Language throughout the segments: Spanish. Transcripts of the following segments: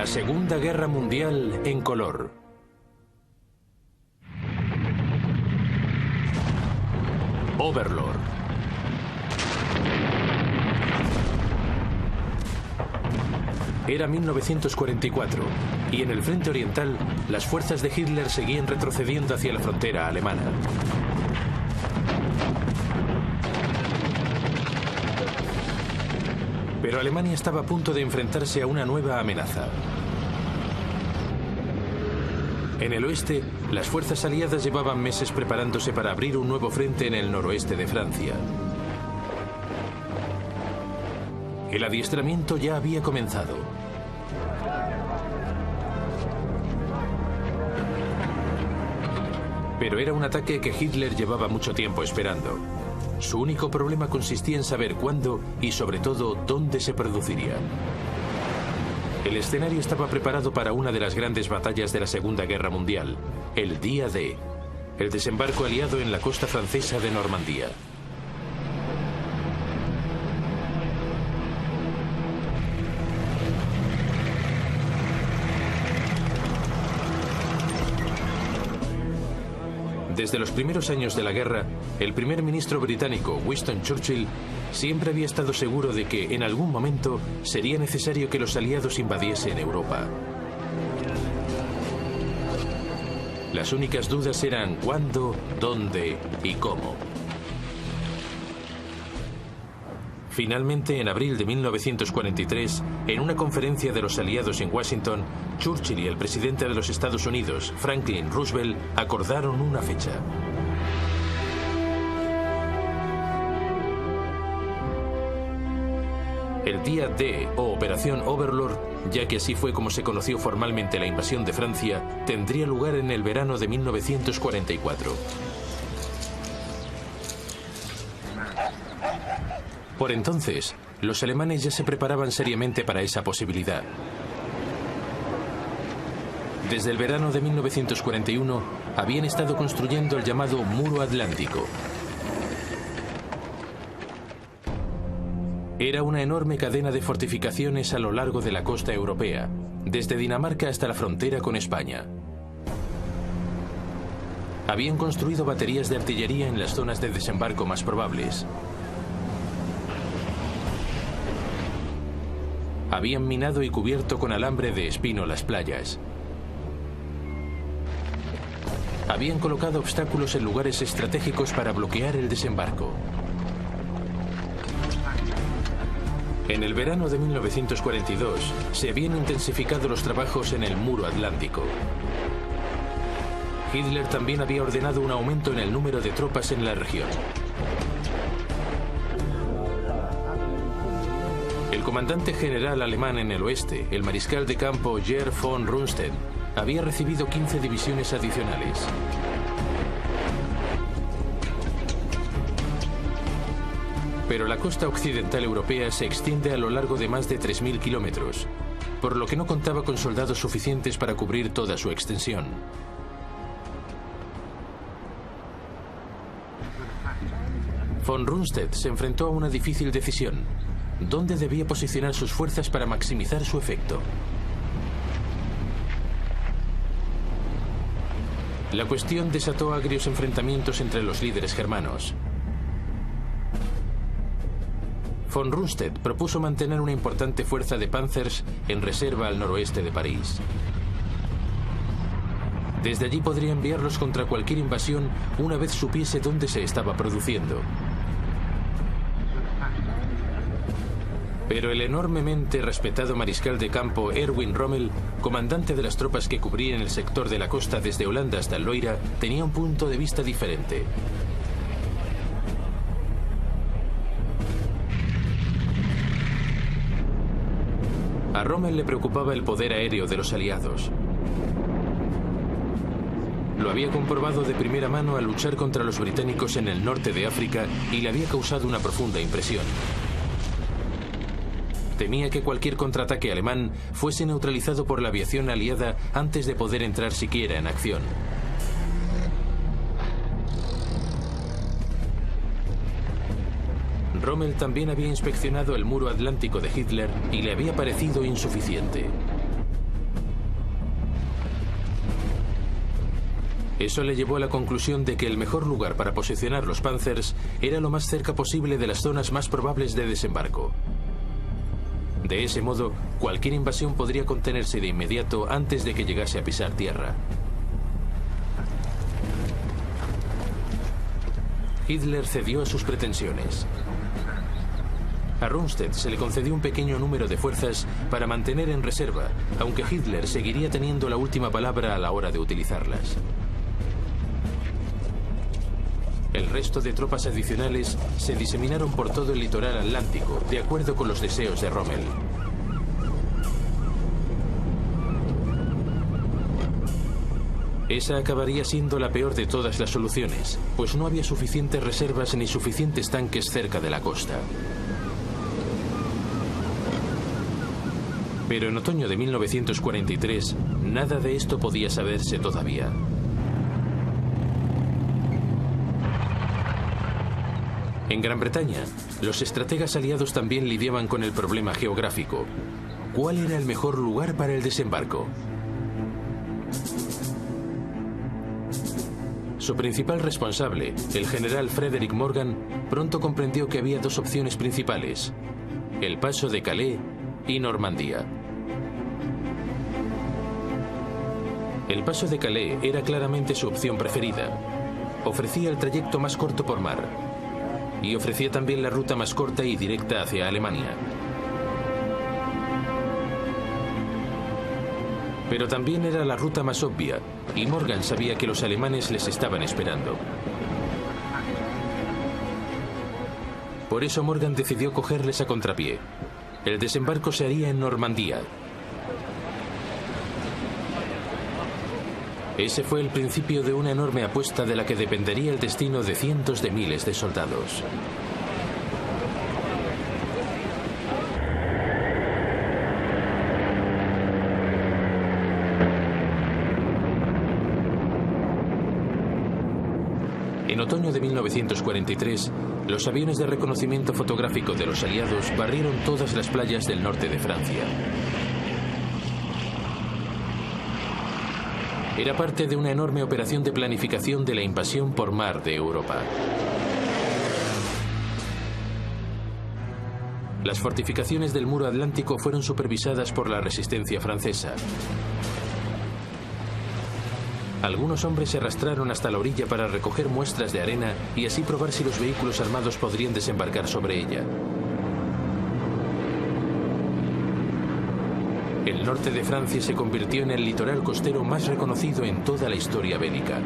Segunda Guerra Mundial en color. Overlord. Era 1944 y en el frente oriental las fuerzas de Hitler seguían retrocediendo hacia la frontera alemana. Pero Alemania estaba a punto de enfrentarse a una nueva amenaza. En el oeste, las fuerzas aliadas llevaban meses preparándose para abrir un nuevo frente en el noroeste de Francia. El adiestramiento ya había comenzado. Pero era un ataque que Hitler llevaba mucho tiempo esperando. Su único problema consistía en saber cuándo y sobre todo dónde se produciría. El escenario estaba preparado para una de las grandes batallas de la Segunda Guerra Mundial, el Día D, el desembarco aliado en la costa francesa de Normandía. Desde los primeros años de la guerra, el primer ministro británico, Winston Churchill, siempre había estado seguro de que en algún momento sería necesario que los aliados invadiesen Europa. Las únicas dudas eran cuándo, dónde y cómo. Finalmente, en abril de 1943, en una conferencia de los aliados en Washington, Churchill y el presidente de los Estados Unidos, Franklin Roosevelt, acordaron una fecha. El Día D, o Operación Overlord, ya que así fue como se conoció formalmente la invasión de Francia, tendría lugar en el verano de 1944. Por entonces, los alemanes ya se preparaban seriamente para esa posibilidad. Desde el verano de 1941, habían estado construyendo el llamado Muro Atlántico. Era una enorme cadena de fortificaciones a lo largo de la costa europea, desde Dinamarca hasta la frontera con España. Habían construido baterías de artillería en las zonas de desembarco más probables. Habían minado y cubierto con alambre de espino las playas. Habían colocado obstáculos en lugares estratégicos para bloquear el desembarco. En el verano de 1942 se habían intensificado los trabajos en el Muro Atlántico. Hitler también había ordenado un aumento en el número de tropas en la región. El comandante general alemán en el oeste, el mariscal de campo Gerd von Rundstedt, había recibido 15 divisiones adicionales. Pero la costa occidental europea se extiende a lo largo de más de 3.000 kilómetros, por lo que no contaba con soldados suficientes para cubrir toda su extensión. Von Rundstedt se enfrentó a una difícil decisión: ¿dónde debía posicionar sus fuerzas para maximizar su efecto? La cuestión desató agrios enfrentamientos entre los líderes germanos. Von Rundstedt propuso mantener una importante fuerza de Panzers en reserva al noroeste de París. Desde allí podría enviarlos contra cualquier invasión una vez supiese dónde se estaba produciendo. Pero el enormemente respetado mariscal de campo Erwin Rommel, comandante de las tropas que cubrían el sector de la costa desde Holanda hasta el Loira, tenía un punto de vista diferente. A Rommel le preocupaba el poder aéreo de los aliados. Lo había comprobado de primera mano al luchar contra los británicos en el norte de África y le había causado una profunda impresión. Temía que cualquier contraataque alemán fuese neutralizado por la aviación aliada antes de poder entrar siquiera en acción. Rommel también había inspeccionado el muro atlántico de Hitler y le había parecido insuficiente. Eso le llevó a la conclusión de que el mejor lugar para posicionar los Panzers era lo más cerca posible de las zonas más probables de desembarco. De ese modo, cualquier invasión podría contenerse de inmediato antes de que llegase a pisar tierra. Hitler cedió a sus pretensiones. A Rundstedt se le concedió un pequeño número de fuerzas para mantener en reserva, aunque Hitler seguiría teniendo la última palabra a la hora de utilizarlas. El resto de tropas adicionales se diseminaron por todo el litoral atlántico, de acuerdo con los deseos de Rommel. Esa acabaría siendo la peor de todas las soluciones, pues no había suficientes reservas ni suficientes tanques cerca de la costa. Pero en otoño de 1943, nada de esto podía saberse todavía. En Gran Bretaña, los estrategas aliados también lidiaban con el problema geográfico. ¿Cuál era el mejor lugar para el desembarco? Su principal responsable, el general Frederick Morgan, pronto comprendió que había dos opciones principales: el paso de Calais y Normandía. El paso de Calais era claramente su opción preferida. Ofrecía el trayecto más corto por mar y ofrecía también la ruta más corta y directa hacia Alemania. Pero también era la ruta más obvia, y Morgan sabía que los alemanes les estaban esperando. Por eso Morgan decidió cogerles a contrapié. El desembarco se haría en Normandía. Ese fue el principio de una enorme apuesta de la que dependería el destino de cientos de miles de soldados. En otoño de 1943, los aviones de reconocimiento fotográfico de los aliados barrieron todas las playas del norte de Francia. Era parte de una enorme operación de planificación de la invasión por mar de Europa. Las fortificaciones del muro atlántico fueron supervisadas por la resistencia francesa. Algunos hombres se arrastraron hasta la orilla para recoger muestras de arena y así probar si los vehículos armados podrían desembarcar sobre ella. El norte de Francia se convirtió en el litoral costero más reconocido en toda la historia bélica.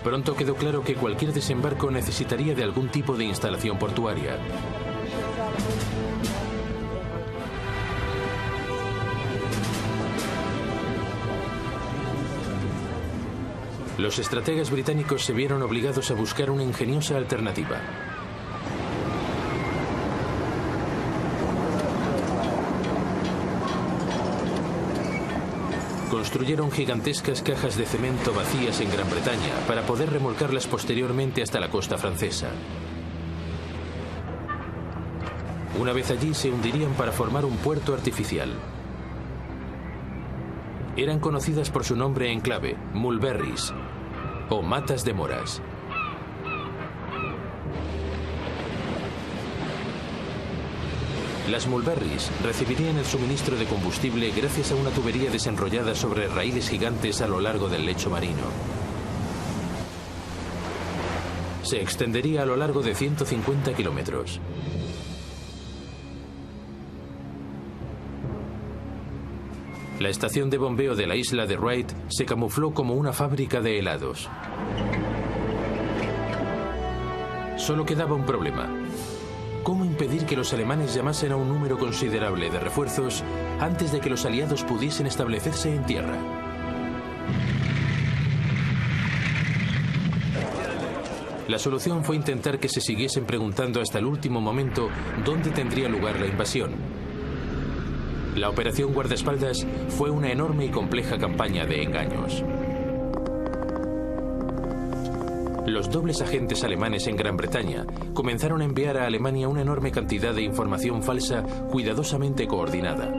Pronto quedó claro que cualquier desembarco necesitaría de algún tipo de instalación portuaria. Los estrategas británicos se vieron obligados a buscar una ingeniosa alternativa. Construyeron gigantescas cajas de cemento vacías en Gran Bretaña para poder remolcarlas posteriormente hasta la costa francesa. Una vez allí se hundirían para formar un puerto artificial. Eran conocidas por su nombre en clave, mulberries, o matas de moras. Las mulberries recibirían el suministro de combustible gracias a una tubería desenrollada sobre raíles gigantes a lo largo del lecho marino. Se extendería a lo largo de 150 kilómetros. La estación de bombeo de la isla de Wright se camufló como una fábrica de helados. Solo quedaba un problema. ¿Cómo impedir que los alemanes llamasen a un número considerable de refuerzos antes de que los aliados pudiesen establecerse en tierra? La solución fue intentar que se siguiesen preguntando hasta el último momento dónde tendría lugar la invasión. La operación guardaespaldas fue una enorme y compleja campaña de engaños. Los dobles agentes alemanes en Gran Bretaña comenzaron a enviar a Alemania una enorme cantidad de información falsa cuidadosamente coordinada.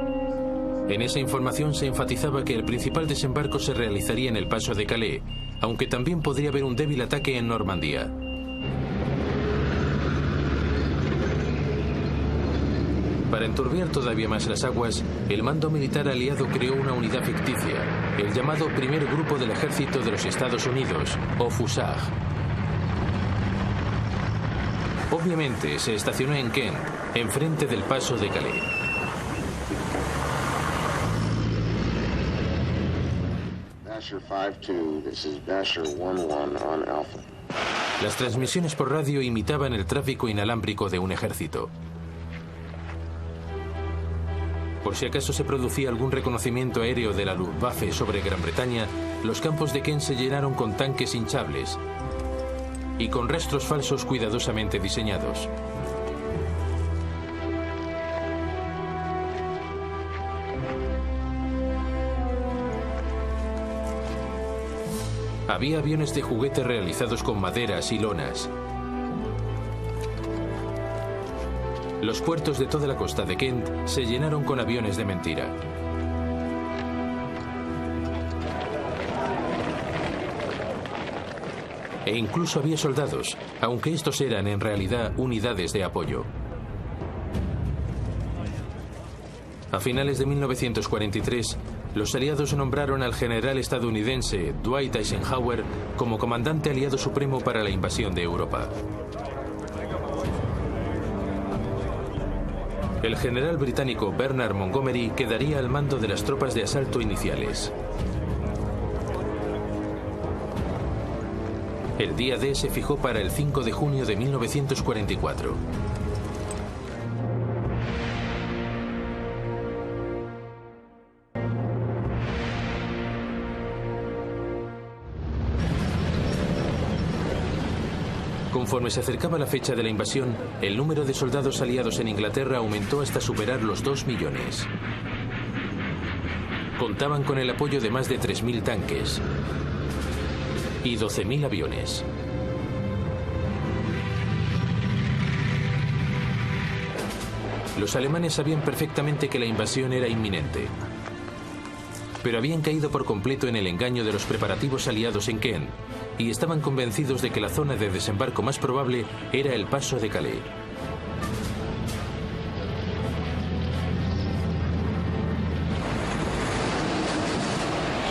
En esa información se enfatizaba que el principal desembarco se realizaría en el paso de Calais, aunque también podría haber un débil ataque en Normandía. Para enturbiar todavía más las aguas, el mando militar aliado creó una unidad ficticia, el llamado Primer Grupo del Ejército de los Estados Unidos, o FUSAG. Obviamente se estacionó en Kent, enfrente del paso de Calais. Basher 5-2, this is Basher 1-1 on Alpha. Las transmisiones por radio imitaban el tráfico inalámbrico de un ejército. Por si acaso se producía algún reconocimiento aéreo de la Luftwaffe sobre Gran Bretaña, los campos de Kent se llenaron con tanques hinchables y con rastros falsos cuidadosamente diseñados. Había aviones de juguete realizados con maderas y lonas. Los puertos de toda la costa de Kent se llenaron con aviones de mentira. E incluso había soldados, aunque estos eran en realidad unidades de apoyo. A finales de 1943, los aliados nombraron al general estadounidense Dwight Eisenhower como comandante aliado supremo para la invasión de Europa. El general británico Bernard Montgomery quedaría al mando de las tropas de asalto iniciales. El día D se fijó para el 5 de junio de 1944. Conforme se acercaba la fecha de la invasión, el número de soldados aliados en Inglaterra aumentó hasta superar los 2 millones. Contaban con el apoyo de más de 3.000 tanques y 12.000 aviones. Los alemanes sabían perfectamente que la invasión era inminente, pero habían caído por completo en el engaño de los preparativos aliados en Kent y estaban convencidos de que la zona de desembarco más probable era el paso de Calais.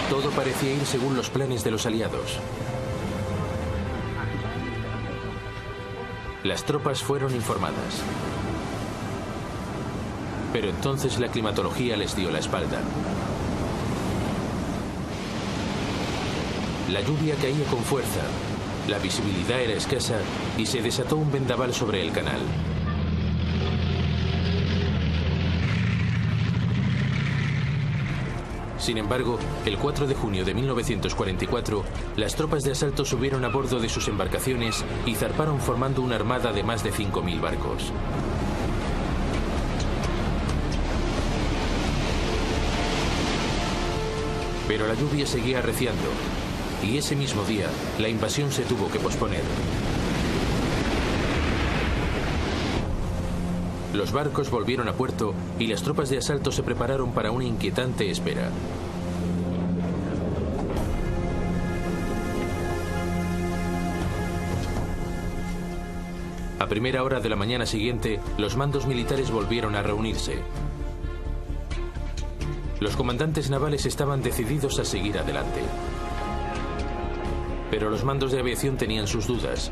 Todo parecía ir según los planes de los aliados. Las tropas fueron informadas. Pero entonces la climatología les dio la espalda. La lluvia caía con fuerza, la visibilidad era escasa y se desató un vendaval sobre el canal. Sin embargo, el 4 de junio de 1944, las tropas de asalto subieron a bordo de sus embarcaciones y zarparon formando una armada de más de 5.000 barcos. Pero la lluvia seguía arreciando, y ese mismo día, la invasión se tuvo que posponer. Los barcos volvieron a puerto y las tropas de asalto se prepararon para una inquietante espera. A primera hora de la mañana siguiente, los mandos militares volvieron a reunirse. Los comandantes navales estaban decididos a seguir adelante. Pero los mandos de aviación tenían sus dudas.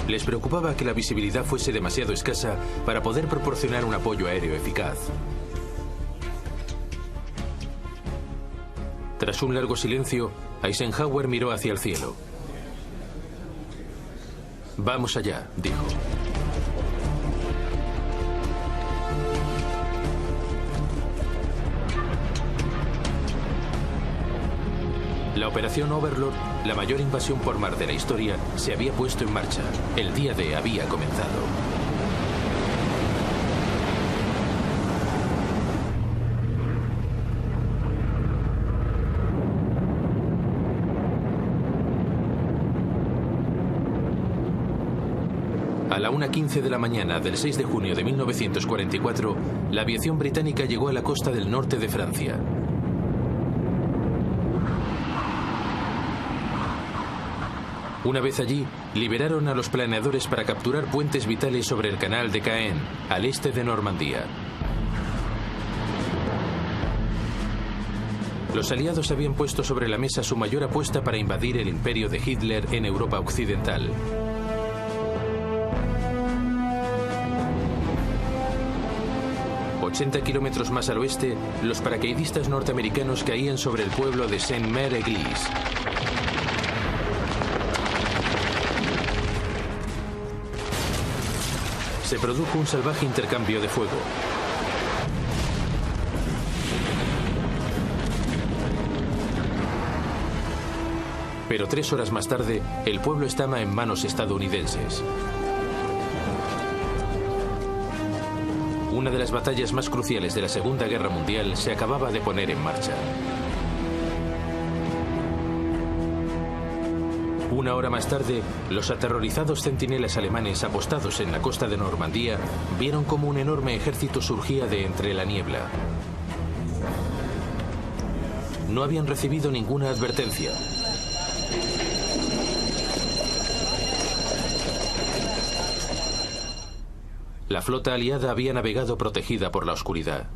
Les preocupaba que la visibilidad fuese demasiado escasa para poder proporcionar un apoyo aéreo eficaz. Tras un largo silencio, Eisenhower miró hacia el cielo. «Vamos allá», dijo. La operación Overlord, la mayor invasión por mar de la historia, se había puesto en marcha. El día D había comenzado. la 1:15 de la mañana del 6 de junio de 1944, la aviación británica llegó a la costa del norte de Francia. Una vez allí, liberaron a los planeadores para capturar puentes vitales sobre el canal de Caen, al este de Normandía. Los aliados habían puesto sobre la mesa su mayor apuesta para invadir el imperio de Hitler en Europa occidental. A 80 kilómetros más al oeste, los paracaidistas norteamericanos caían sobre el pueblo de Saint-Mère-Église. Se produjo un salvaje intercambio de fuego. Pero 3 horas más tarde, el pueblo estaba en manos estadounidenses. Una de las batallas más cruciales de la Segunda Guerra Mundial se acababa de poner en marcha. 1 hora más tarde, los aterrorizados centinelas alemanes apostados en la costa de Normandía vieron cómo un enorme ejército surgía de entre la niebla. No habían recibido ninguna advertencia. La flota aliada había navegado protegida por la oscuridad.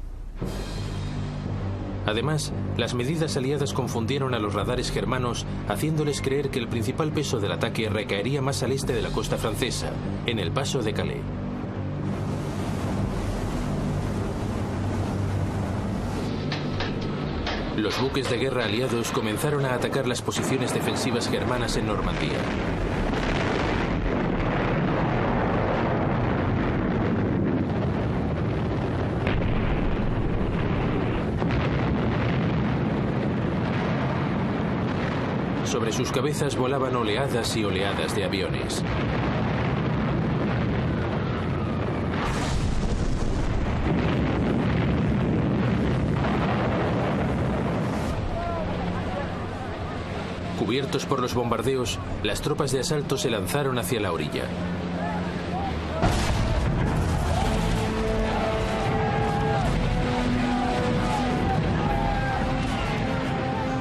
Además, las medidas aliadas confundieron a los radares germanos, haciéndoles creer que el principal peso del ataque recaería más al este de la costa francesa, en el paso de Calais. Los buques de guerra aliados comenzaron a atacar las posiciones defensivas germanas en Normandía. Sobre sus cabezas volaban oleadas y oleadas de aviones. Cubiertos por los bombardeos, las tropas de asalto se lanzaron hacia la orilla.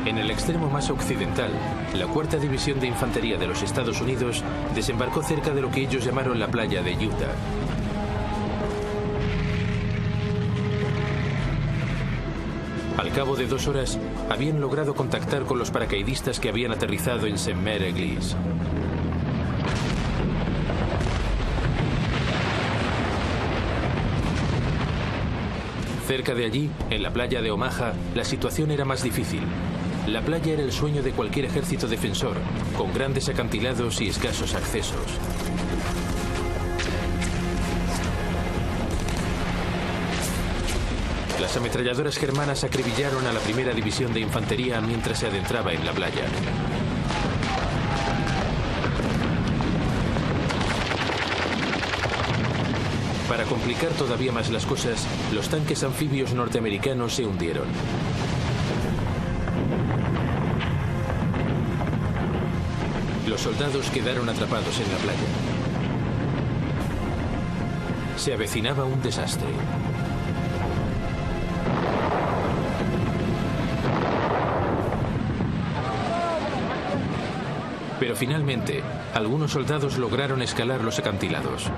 En el extremo más occidental, la 4ª División de Infantería de los Estados Unidos desembarcó cerca de lo que ellos llamaron la playa de Utah. Al cabo de 2 horas, habían logrado contactar con los paracaidistas que habían aterrizado en Saint-Mère-Église. Cerca de allí, en la playa de Omaha, la situación era más difícil. La playa era el sueño de cualquier ejército defensor, con grandes acantilados y escasos accesos. Las ametralladoras germanas acribillaron a la 1ª División de Infantería mientras se adentraba en la playa. Para complicar todavía más las cosas, los tanques anfibios norteamericanos se hundieron. Los soldados quedaron atrapados en la playa. Se avecinaba un desastre. Pero finalmente, algunos soldados lograron escalar los acantilados.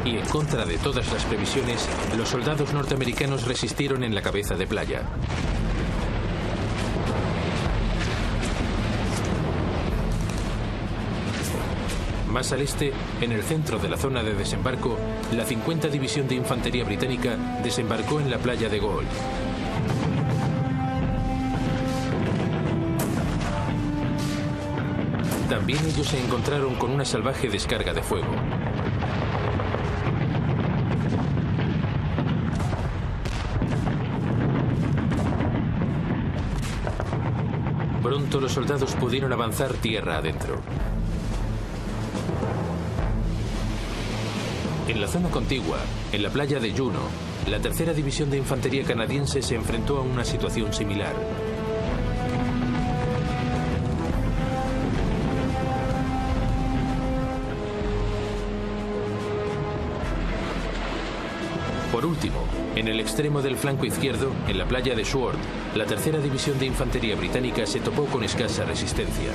Y en contra de todas las previsiones, los soldados norteamericanos resistieron en la cabeza de playa. Más al este, en el centro de la zona de desembarco, la 50ª División de Infantería Británica desembarcó en la playa de Gaulle. También ellos se encontraron con una salvaje descarga de fuego. Pronto los soldados pudieron avanzar tierra adentro. En la zona contigua, en la playa de Juno, la tercera división de infantería canadiense se enfrentó a una situación similar. Por último, en el extremo del flanco izquierdo, en la playa de Sword, la tercera división de infantería británica se topó con escasa resistencia.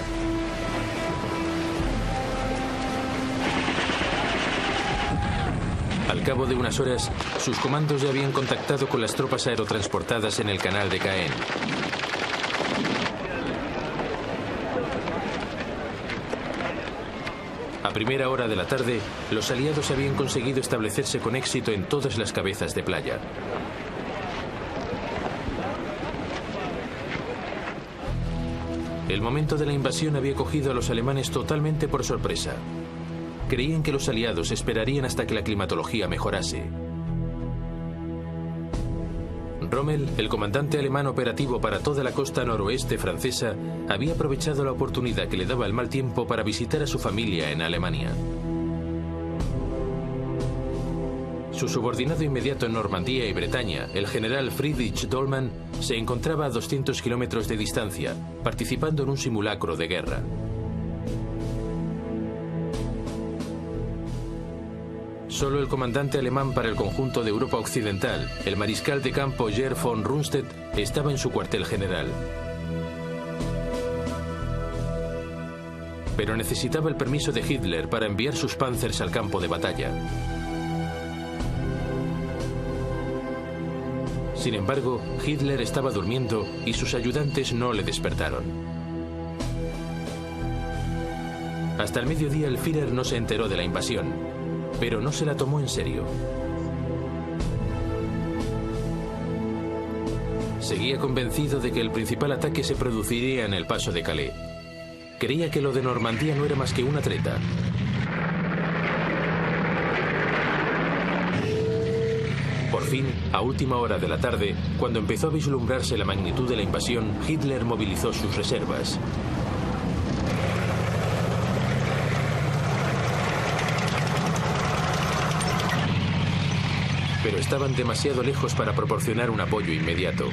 Al cabo de unas horas, sus comandos ya habían contactado con las tropas aerotransportadas en el canal de Caen. A primera hora de la tarde, los aliados habían conseguido establecerse con éxito en todas las cabezas de playa. El momento de la invasión había cogido a los alemanes totalmente por sorpresa. Creían que los aliados esperarían hasta que la climatología mejorase. Rommel, el comandante alemán operativo para toda la costa noroeste francesa, había aprovechado la oportunidad que le daba el mal tiempo para visitar a su familia en Alemania. Su subordinado inmediato en Normandía y Bretaña, el general Friedrich Dollmann, se encontraba a 200 kilómetros de distancia, participando en un simulacro de guerra. Solo el comandante alemán para el conjunto de Europa Occidental, el mariscal de campo Gerd von Rundstedt, estaba en su cuartel general. Pero necesitaba el permiso de Hitler para enviar sus panzers al campo de batalla. Sin embargo, Hitler estaba durmiendo y sus ayudantes no le despertaron. Hasta el mediodía el Führer no se enteró de la invasión, pero no se la tomó en serio. Seguía convencido de que el principal ataque se produciría en el paso de Calais. Creía que lo de Normandía no era más que una treta. Por fin, a última hora de la tarde, cuando empezó a vislumbrarse la magnitud de la invasión, Hitler movilizó sus reservas. Pero estaban demasiado lejos para proporcionar un apoyo inmediato.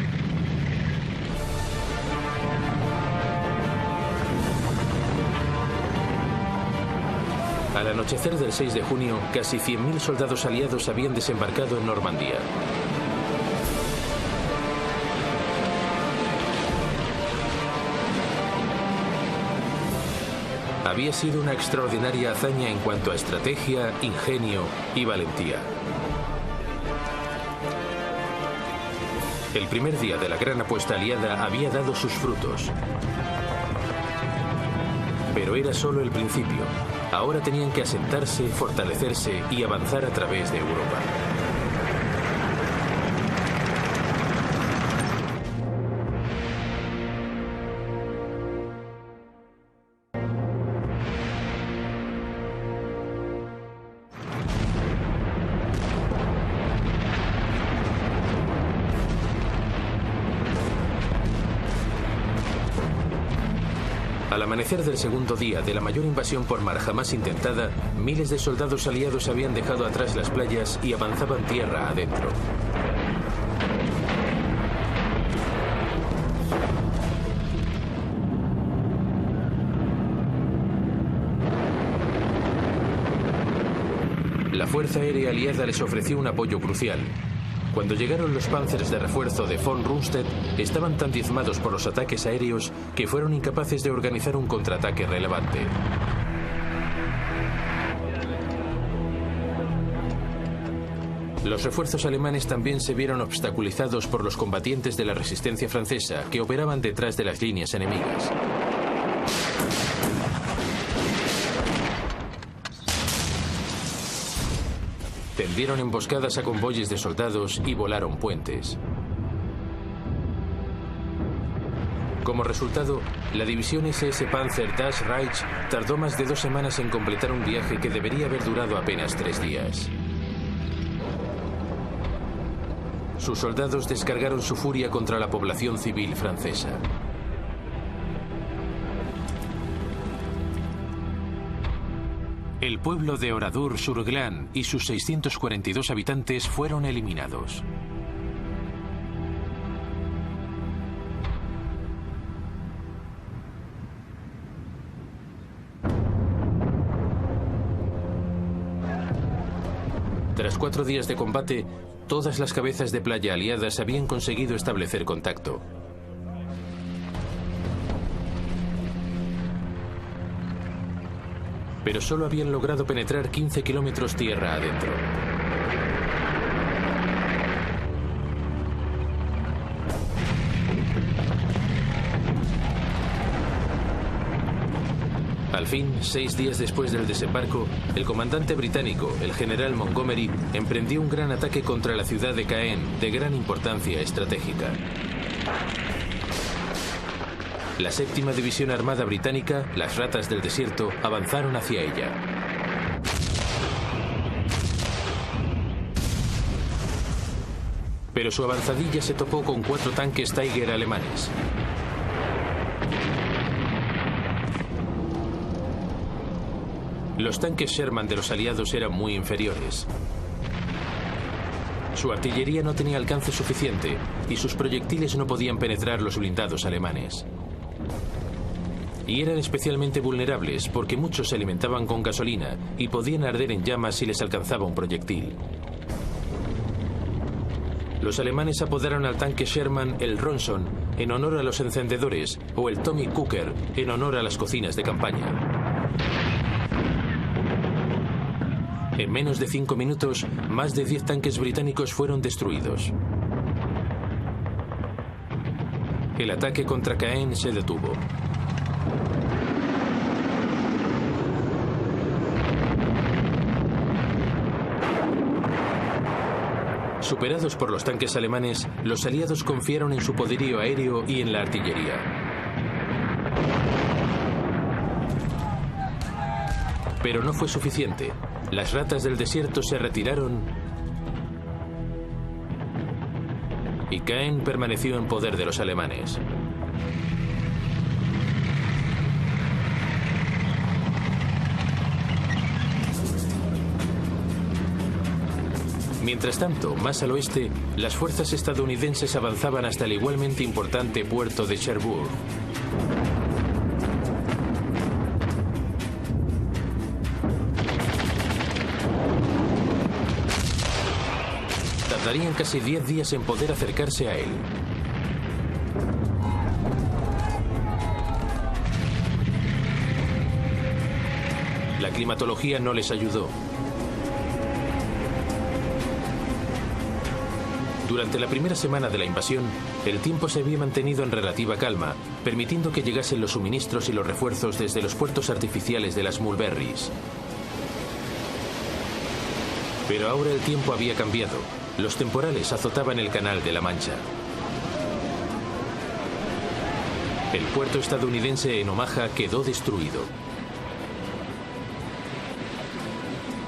Al anochecer del 6 de junio, casi 100.000 soldados aliados habían desembarcado en Normandía. Había sido una extraordinaria hazaña en cuanto a estrategia, ingenio y valentía. El primer día de la gran apuesta aliada había dado sus frutos. Pero era solo el principio. Ahora tenían que asentarse, fortalecerse y avanzar a través de Europa. Al amanecer del segundo día de la mayor invasión por mar jamás intentada, miles de soldados aliados habían dejado atrás las playas y avanzaban tierra adentro. La Fuerza Aérea Aliada les ofreció un apoyo crucial. Cuando llegaron los panzers de refuerzo de von Rundstedt, estaban tan diezmados por los ataques aéreos que fueron incapaces de organizar un contraataque relevante. Los refuerzos alemanes también se vieron obstaculizados por los combatientes de la resistencia francesa que operaban detrás de las líneas enemigas. Tendieron emboscadas a convoyes de soldados y volaron puentes. Como resultado, la división SS Panzer Das Reich tardó más de 2 semanas en completar un viaje que debería haber durado apenas 3 días. Sus soldados descargaron su furia contra la población civil francesa. El pueblo de Oradour-sur-Glane y sus 642 habitantes fueron eliminados. Tras 4 días de combate, todas las cabezas de playa aliadas habían conseguido establecer contacto. Pero solo habían logrado penetrar 15 kilómetros tierra adentro. Al fin, 6 días después del desembarco, el comandante británico, el general Montgomery, emprendió un gran ataque contra la ciudad de Caen, de gran importancia estratégica. La 7ª División Armada Británica, las Ratas del Desierto, avanzaron hacia ella. Pero su avanzadilla se topó con 4 tanques Tiger alemanes. Los tanques Sherman de los aliados eran muy inferiores. Su artillería no tenía alcance suficiente y sus proyectiles no podían penetrar los blindados alemanes. Y eran especialmente vulnerables porque muchos se alimentaban con gasolina y podían arder en llamas si les alcanzaba un proyectil. Los alemanes apodaron al tanque Sherman el Ronson en honor a los encendedores o el Tommy Cooker en honor a las cocinas de campaña. En menos de 5 minutos, más de 10 tanques británicos fueron destruidos. El ataque contra Caen se detuvo. Superados por los tanques alemanes, los aliados confiaron en su poderío aéreo y en la artillería. Pero no fue suficiente. Las Ratas del Desierto se retiraron y Caen permaneció en poder de los alemanes. Mientras tanto, más al oeste, las fuerzas estadounidenses avanzaban hasta el igualmente importante puerto de Cherbourg. Tardarían casi 10 días en poder acercarse a él. La climatología no les ayudó. Durante la primera semana de la invasión, el tiempo se había mantenido en relativa calma, permitiendo que llegasen los suministros y los refuerzos desde los puertos artificiales de las Mulberries. Pero ahora el tiempo había cambiado. Los temporales azotaban el Canal de la Mancha. El puerto estadounidense en Omaha quedó destruido.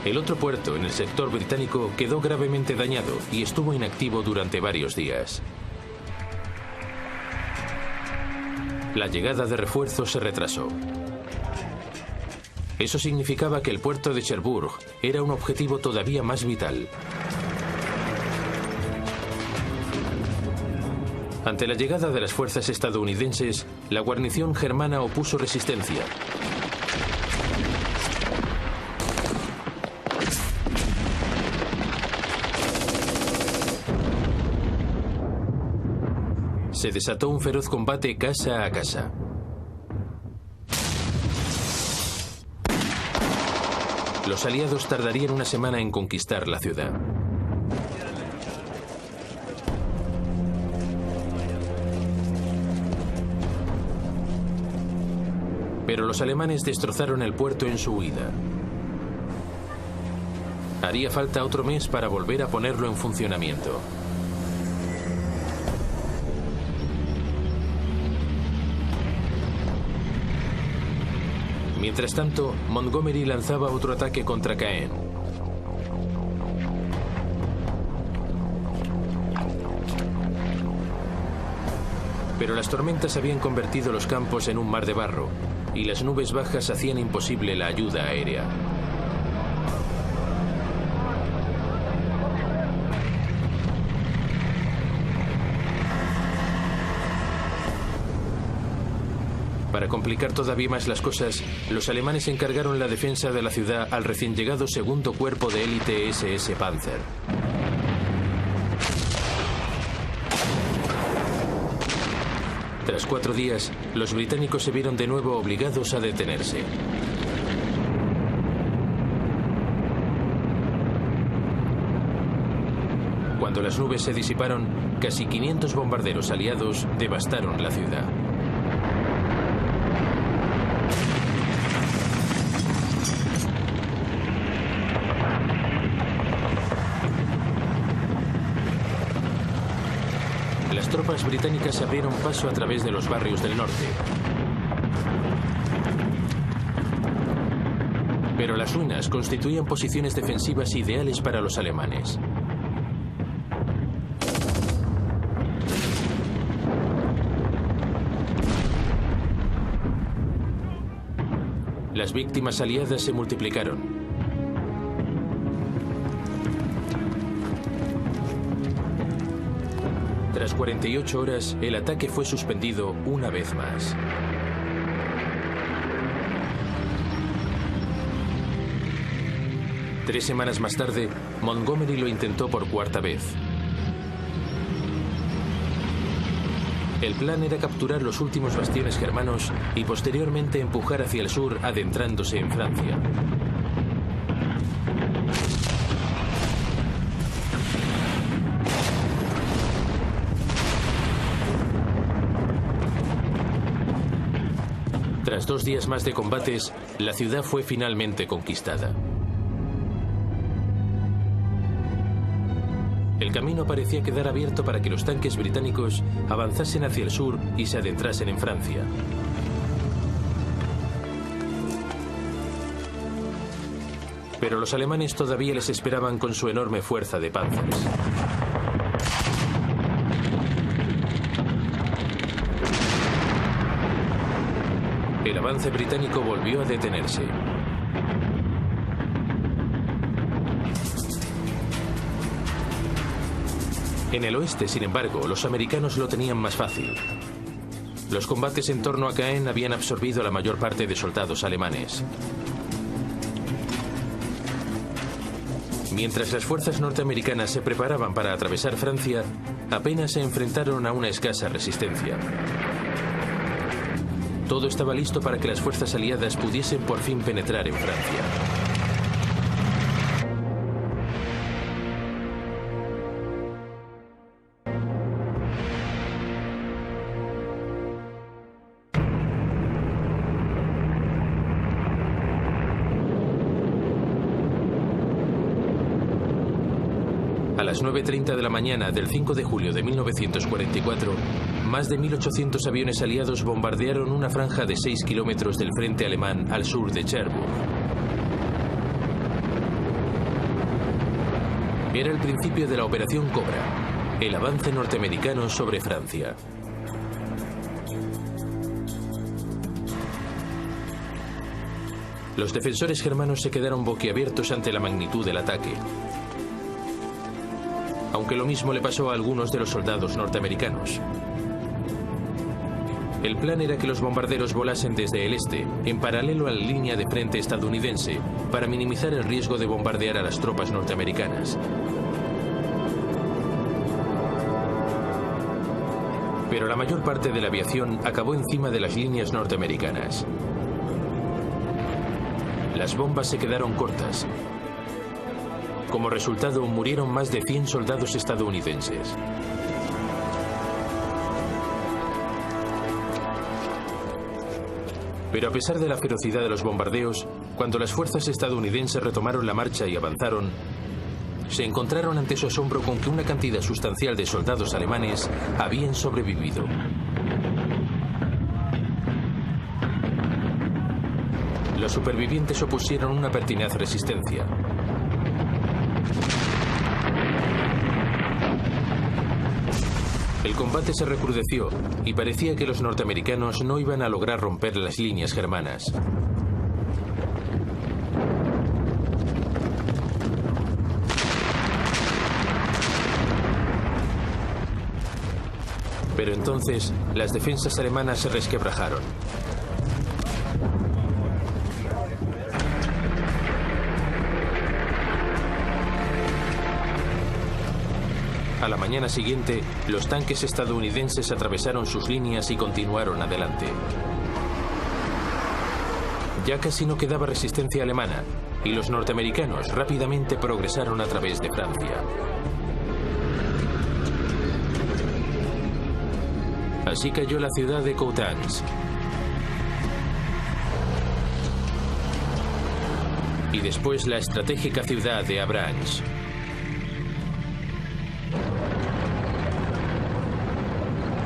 El otro puerto, en el sector británico, quedó gravemente dañado y estuvo inactivo durante varios días. La llegada de refuerzos se retrasó. Eso significaba que el puerto de Cherbourg era un objetivo todavía más vital. Ante la llegada de las fuerzas estadounidenses, la guarnición germana opuso resistencia. Se desató un feroz combate casa a casa. Los aliados tardarían una semana en conquistar la ciudad. Pero los alemanes destrozaron el puerto en su huida. Haría falta otro mes para volver a ponerlo en funcionamiento. Mientras tanto, Montgomery lanzaba otro ataque contra Caen. Pero las tormentas habían convertido los campos en un mar de barro, y las nubes bajas hacían imposible la ayuda aérea. complicar todavía más las cosas, los alemanes encargaron la defensa de la ciudad al recién llegado segundo cuerpo de élite SS Panzer. Tras 4 días, los británicos se vieron de nuevo obligados a detenerse. Cuando las nubes se disiparon, casi 500 bombarderos aliados devastaron la ciudad. Las tropas británicas abrieron paso a través de los barrios del norte. Pero las ruinas constituían posiciones defensivas ideales para los alemanes. Las víctimas aliadas se multiplicaron. Tras 48 horas, el ataque fue suspendido una vez más. Tres semanas más tarde, Montgomery lo intentó por 4ª vez. El plan era capturar los últimos bastiones germanos y posteriormente empujar hacia el sur, adentrándose en Francia. Tras 2 días más de combates, la ciudad fue finalmente conquistada. El camino parecía quedar abierto para que los tanques británicos avanzasen hacia el sur y se adentrasen en Francia. Pero los alemanes todavía les esperaban con su enorme fuerza de panzers. El avance británico volvió a detenerse. En el oeste, sin embargo, los americanos lo tenían más fácil. Los combates en torno a Caen habían absorbido la mayor parte de soldados alemanes. Mientras las fuerzas norteamericanas se preparaban para atravesar Francia, apenas se enfrentaron a una escasa resistencia. Todo estaba listo para que las fuerzas aliadas pudiesen por fin penetrar en Francia. A las 9:30 de la mañana del 5 de julio de 1944, más de 1.800 aviones aliados bombardearon una franja de 6 kilómetros del frente alemán al sur de Cherbourg. Era el principio de la Operación Cobra, el avance norteamericano sobre Francia. Los defensores germanos se quedaron boquiabiertos ante la magnitud del ataque. Aunque lo mismo le pasó a algunos de los soldados norteamericanos. El plan era que los bombarderos volasen desde el este, en paralelo a la línea de frente estadounidense, para minimizar el riesgo de bombardear a las tropas norteamericanas. Pero la mayor parte de la aviación acabó encima de las líneas norteamericanas. Las bombas se quedaron cortas. Como resultado, murieron más de 100 soldados estadounidenses. Pero a pesar de la ferocidad de los bombardeos, cuando las fuerzas estadounidenses retomaron la marcha y avanzaron, se encontraron ante su asombro con que una cantidad sustancial de soldados alemanes habían sobrevivido. Los supervivientes opusieron una pertinaz resistencia. El combate se recrudeció y parecía que los norteamericanos no iban a lograr romper las líneas germanas. Pero entonces las defensas alemanas se resquebrajaron. A la mañana siguiente, los tanques estadounidenses atravesaron sus líneas y continuaron adelante. Ya casi no quedaba resistencia alemana, y los norteamericanos rápidamente progresaron a través de Francia. Así cayó la ciudad de Coutances. Y después la estratégica ciudad de Avranches.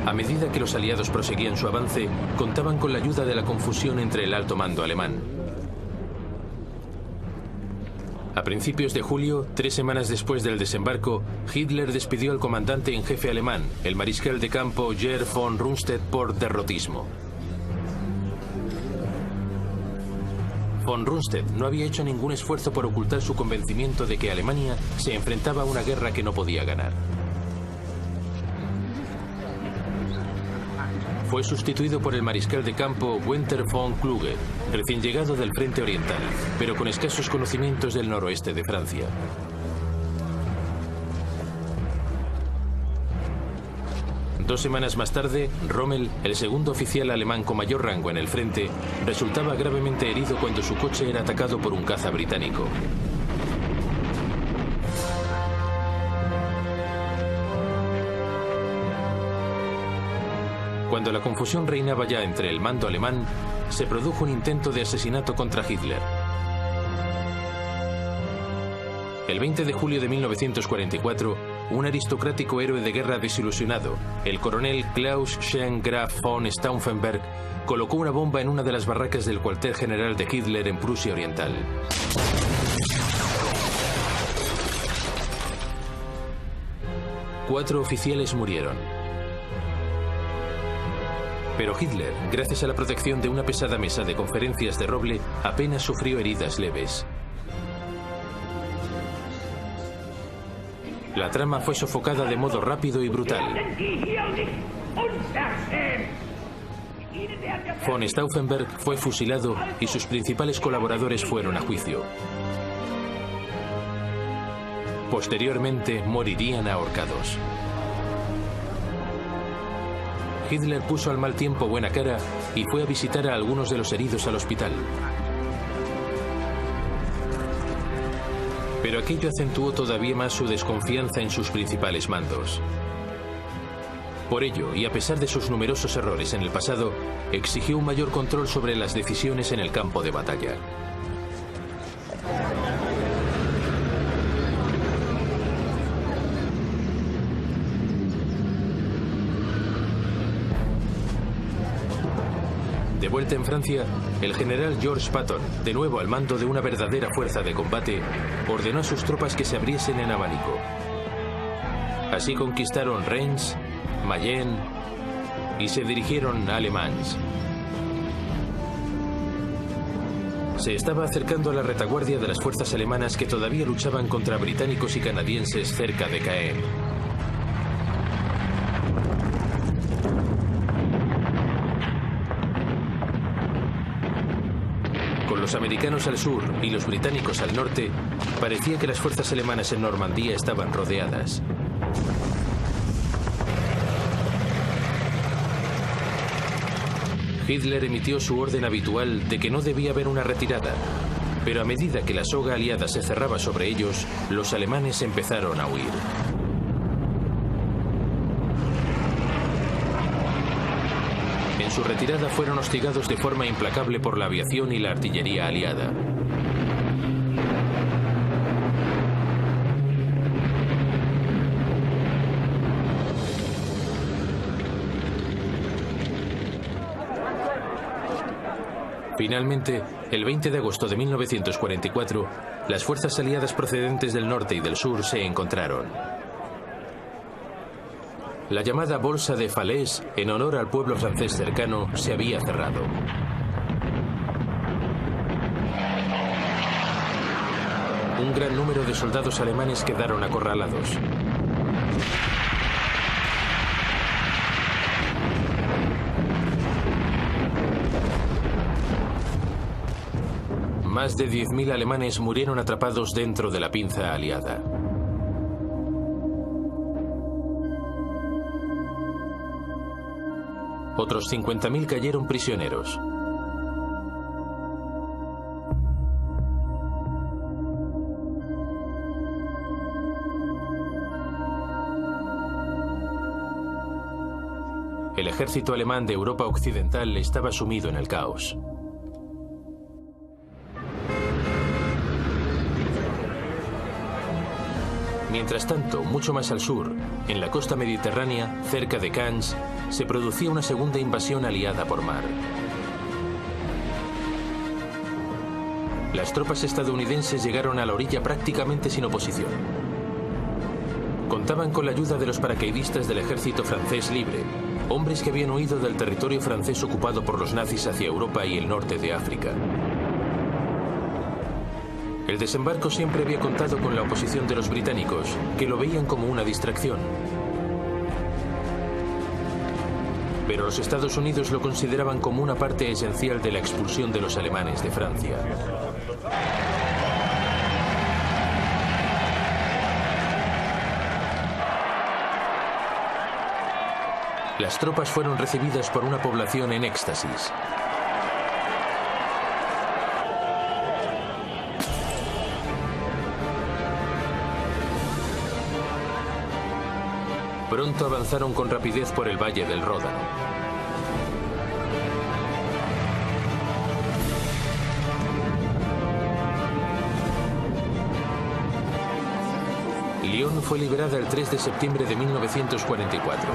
A medida que los aliados proseguían su avance, contaban con la ayuda de la confusión entre el alto mando alemán. A principios de julio, 3 semanas después del desembarco, Hitler despidió al comandante en jefe alemán, el mariscal de campo Gerd von Rundstedt, por derrotismo. Von Rundstedt no había hecho ningún esfuerzo por ocultar su convencimiento de que Alemania se enfrentaba a una guerra que no podía ganar. Fue sustituido por el mariscal de campo Wernher von Kluge, recién llegado del frente oriental, pero con escasos conocimientos del noroeste de Francia. Dos semanas más tarde, Rommel, el segundo oficial alemán con mayor rango en el frente, resultaba gravemente herido cuando su coche era atacado por un caza británico. Cuando la confusión reinaba ya entre el mando alemán, se produjo un intento de asesinato contra Hitler. El 20 de julio de 1944, un aristocrático héroe de guerra desilusionado, el coronel Klaus Schein Graf von Stauffenberg, colocó una bomba en una de las barracas del cuartel general de Hitler en Prusia Oriental. Cuatro oficiales murieron. Pero Hitler, gracias a la protección de una pesada mesa de conferencias de roble, apenas sufrió heridas leves. La trama fue sofocada de modo rápido y brutal. Von Stauffenberg fue fusilado y sus principales colaboradores fueron a juicio. Posteriormente morirían ahorcados. Hitler puso al mal tiempo buena cara y fue a visitar a algunos de los heridos al hospital. Pero aquello acentuó todavía más su desconfianza en sus principales mandos. Por ello, y a pesar de sus numerosos errores en el pasado, exigió un mayor control sobre las decisiones en el campo de batalla. De vuelta en Francia, el general Georges Patton, de nuevo al mando de una verdadera fuerza de combate, ordenó a sus tropas que se abriesen en abanico. Así conquistaron Reims, Mayenne y se dirigieron a Le Mans. Se estaba acercando a la retaguardia de las fuerzas alemanas que todavía luchaban contra británicos y canadienses cerca de Caen. Con los americanos al sur y los británicos al norte, parecía que las fuerzas alemanas en Normandía estaban rodeadas. Hitler emitió su orden habitual de que no debía haber una retirada, pero a medida que la soga aliada se cerraba sobre ellos, los alemanes empezaron a huir. En su retirada fueron hostigados de forma implacable por la aviación y la artillería aliada. Finalmente, el 20 de agosto de 1944, las fuerzas aliadas procedentes del norte y del sur se encontraron. La llamada Bolsa de Falaise, en honor al pueblo francés cercano, se había cerrado. Un gran número de soldados alemanes quedaron acorralados. Más de 10.000 alemanes murieron atrapados dentro de la pinza aliada. Otros 50.000 cayeron prisioneros. El ejército alemán de Europa Occidental estaba sumido en el caos. Mientras tanto, mucho más al sur, en la costa mediterránea, cerca de Cannes, se producía una segunda invasión aliada por mar. Las tropas estadounidenses llegaron a la orilla prácticamente sin oposición. Contaban con la ayuda de los paracaidistas del ejército francés libre, hombres que habían huido del territorio francés ocupado por los nazis hacia Europa y el norte de África. El desembarco siempre había contado con la oposición de los británicos, que lo veían como una distracción. Pero los Estados Unidos lo consideraban como una parte esencial de la expulsión de los alemanes de Francia. Las tropas fueron recibidas por una población en éxtasis. Pronto avanzaron con rapidez por el valle del Ródano. Lyon fue liberada el 3 de septiembre de 1944.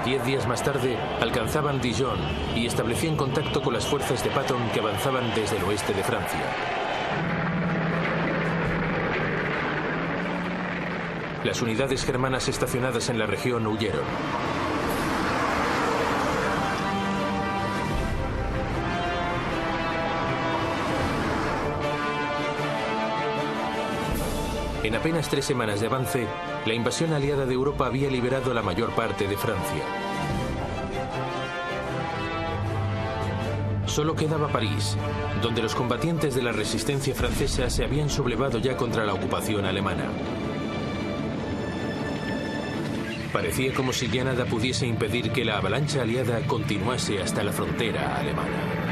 Diez días más tarde alcanzaban Dijon y establecían contacto con las fuerzas de Patton que avanzaban desde el oeste de Francia. Las unidades germanas estacionadas en la región huyeron. En apenas 3 semanas de avance, la invasión aliada de Europa había liberado la mayor parte de Francia. Solo quedaba París, donde los combatientes de la resistencia francesa se habían sublevado ya contra la ocupación alemana. Parecía como si ya nada pudiese impedir que la avalancha aliada continuase hasta la frontera alemana.